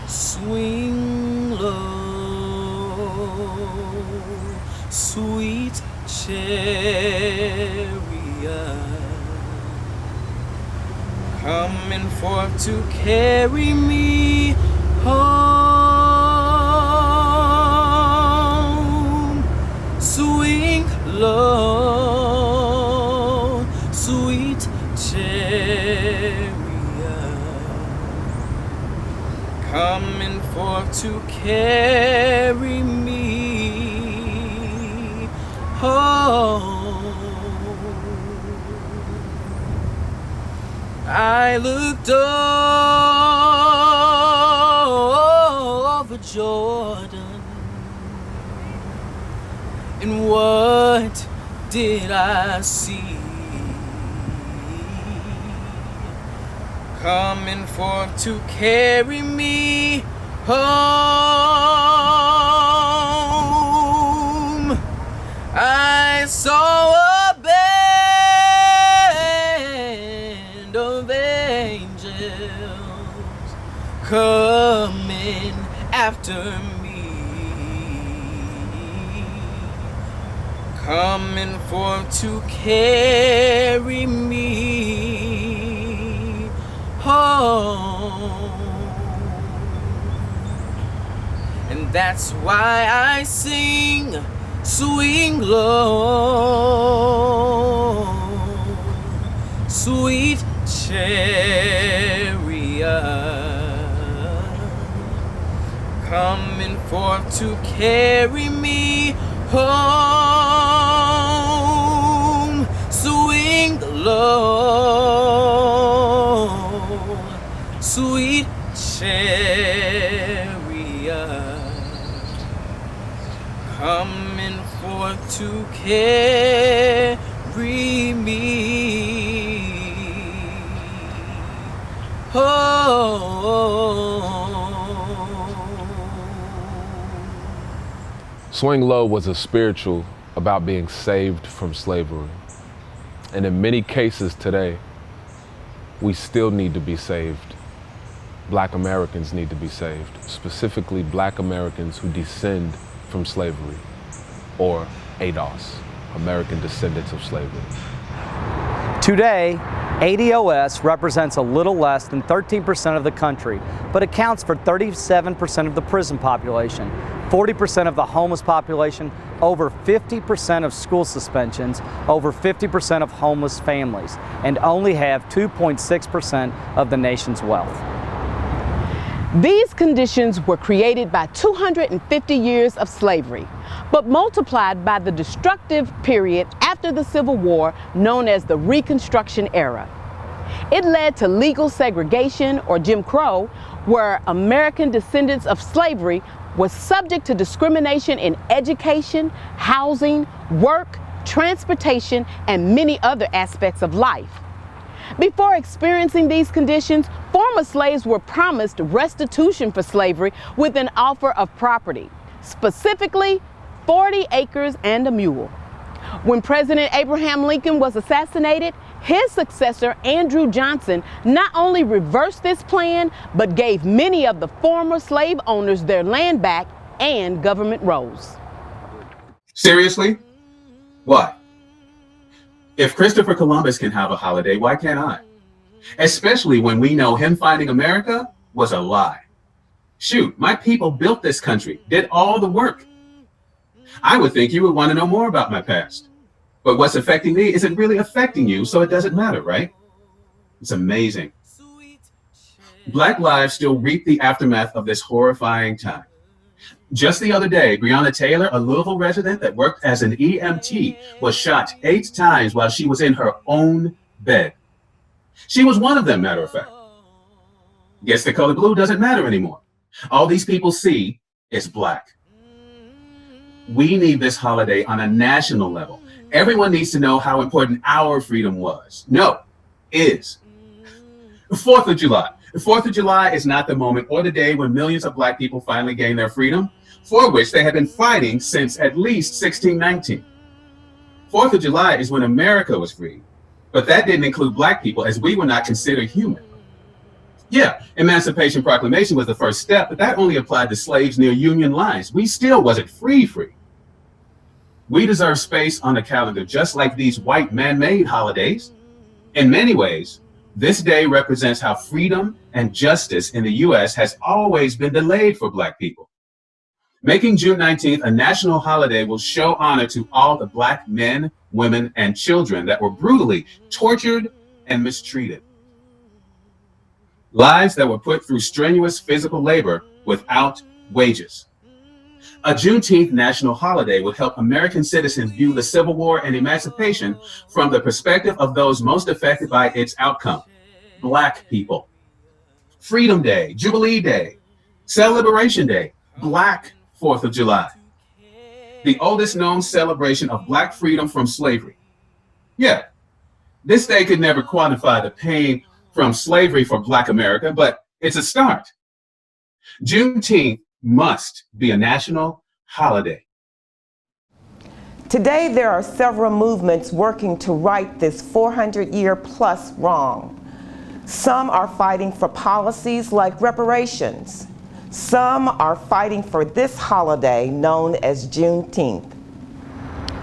Swing low, sweet chariot, coming forth to carry me home. Swing low, sweet chariot, coming forth to carry me home. I looked over Jordan, and what did I see? Coming forth to carry me home. I saw a band of angels coming after me, coming forth to carry me home. And that's why I sing, swing low, sweet chariot, coming forth to carry me home. Swing low, sweet chariot, coming forth to carry me home. Swing Low was a spiritual about being saved from slavery. And in many cases today, we still need to be saved. Black Americans need to be saved, specifically Black Americans who descend from slavery, or ADOS, American Descendants of Slavery. Today, ADOS represents a little less than 13% of the country, but accounts for 37% of the prison population, 40% of the homeless population, over 50% of school suspensions, over 50% of homeless families, and only have 2.6% of the nation's wealth. These conditions were created by 250 years of slavery, but multiplied by the destructive period after the Civil War known as the Reconstruction era. It led to legal segregation, or Jim Crow, where American descendants of slavery was subject to discrimination in education, housing, work, transportation, and many other aspects of life. Before experiencing these conditions, former slaves were promised restitution for slavery with an offer of property, specifically 40 acres and a mule. When President Abraham Lincoln was assassinated, his successor, Andrew Johnson, not only reversed this plan, but gave many of the former slave owners their land back and government roles. Seriously? Why? If Christopher Columbus can have a holiday, why can't I? Especially when we know him finding America was a lie. Shoot, my people built this country, did all the work. I would think you would want to know more about my past. But what's affecting me isn't really affecting you, so it doesn't matter, right? It's amazing. Black lives still reap the aftermath of this horrifying time. Just the other day, Breonna Taylor, a Louisville resident that worked as an EMT, was shot 8 times while she was in her own bed. She was one of them, matter of fact. Guess the color blue doesn't matter anymore. All these people see is black. We need this holiday on a national level. Everyone needs to know how important our freedom was. No, is. 4th of July. The 4th of July is not the moment or the day when millions of black people finally gain their freedom, for which they have been fighting since at least 1619. 4th of July is when America was free, but that didn't include black people, as we were not considered human. Yeah, Emancipation Proclamation was the first step, but that only applied to slaves near Union lines. We still wasn't free. We deserve space on the calendar, just like these white man-made holidays. In many ways, this day represents how freedom and justice in the U.S. has always been delayed for Black people. Making June 19th a national holiday will show honor to all the Black men, women, and children that were brutally tortured and mistreated. Lives that were put through strenuous physical labor without wages. A Juneteenth national holiday would help American citizens view the Civil War and emancipation from the perspective of those most affected by its outcome, Black people. Freedom Day, Jubilee Day, Celebration Day, Black 4th of July. The oldest known celebration of Black freedom from slavery. Yeah, this day could never quantify the pain from slavery for Black America, but it's a start. Juneteenth must be a national holiday. Today, there are several movements working to right this 400-year-plus wrong. Some are fighting for policies like reparations. Some are fighting for this holiday known as Juneteenth.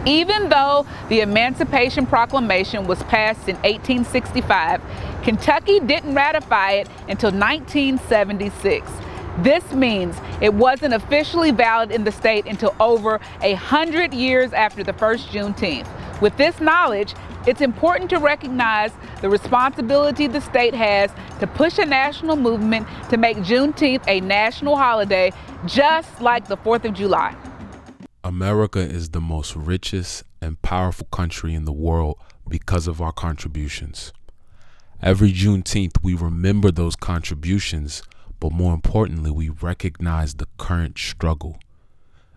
Even though the Emancipation Proclamation was passed in 1865, Kentucky didn't ratify it until 1976. This means it wasn't officially valid in the state until over 100 years after the first Juneteenth. With this knowledge, it's important to recognize the responsibility the state has to push a national movement to make Juneteenth a national holiday, just like the 4th of July. America is the most richest and powerful country in the world because of our contributions. Every Juneteenth, we remember those contributions, but more importantly, we recognize the current struggle.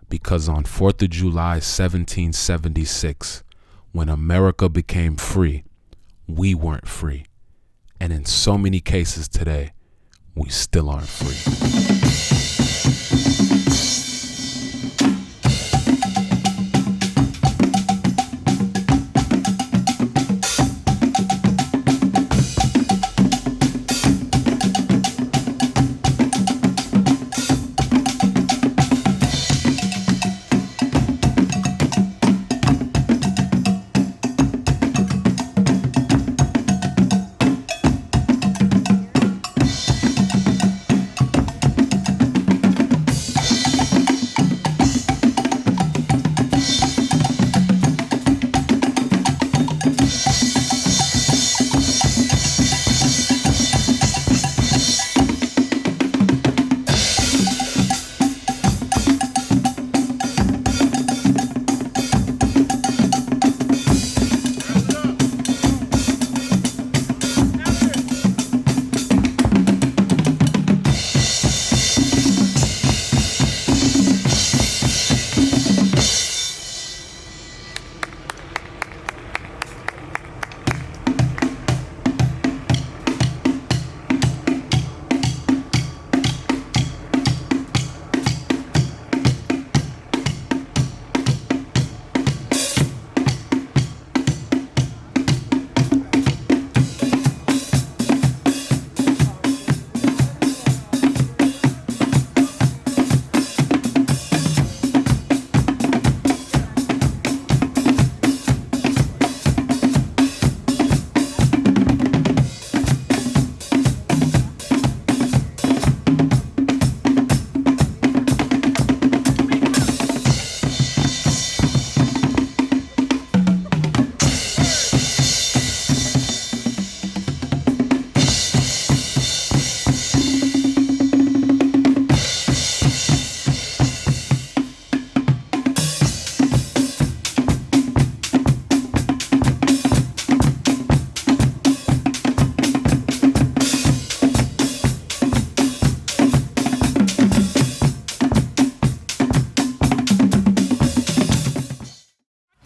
Because on 4th of July, 1776, when America became free, we weren't free. And in so many cases today, we still aren't free.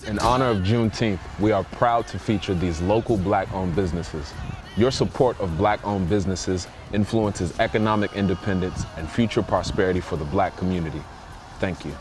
In honor of Juneteenth, we are proud to feature these local Black-owned businesses. Your support of Black-owned businesses influences economic independence and future prosperity for the Black community. Thank you.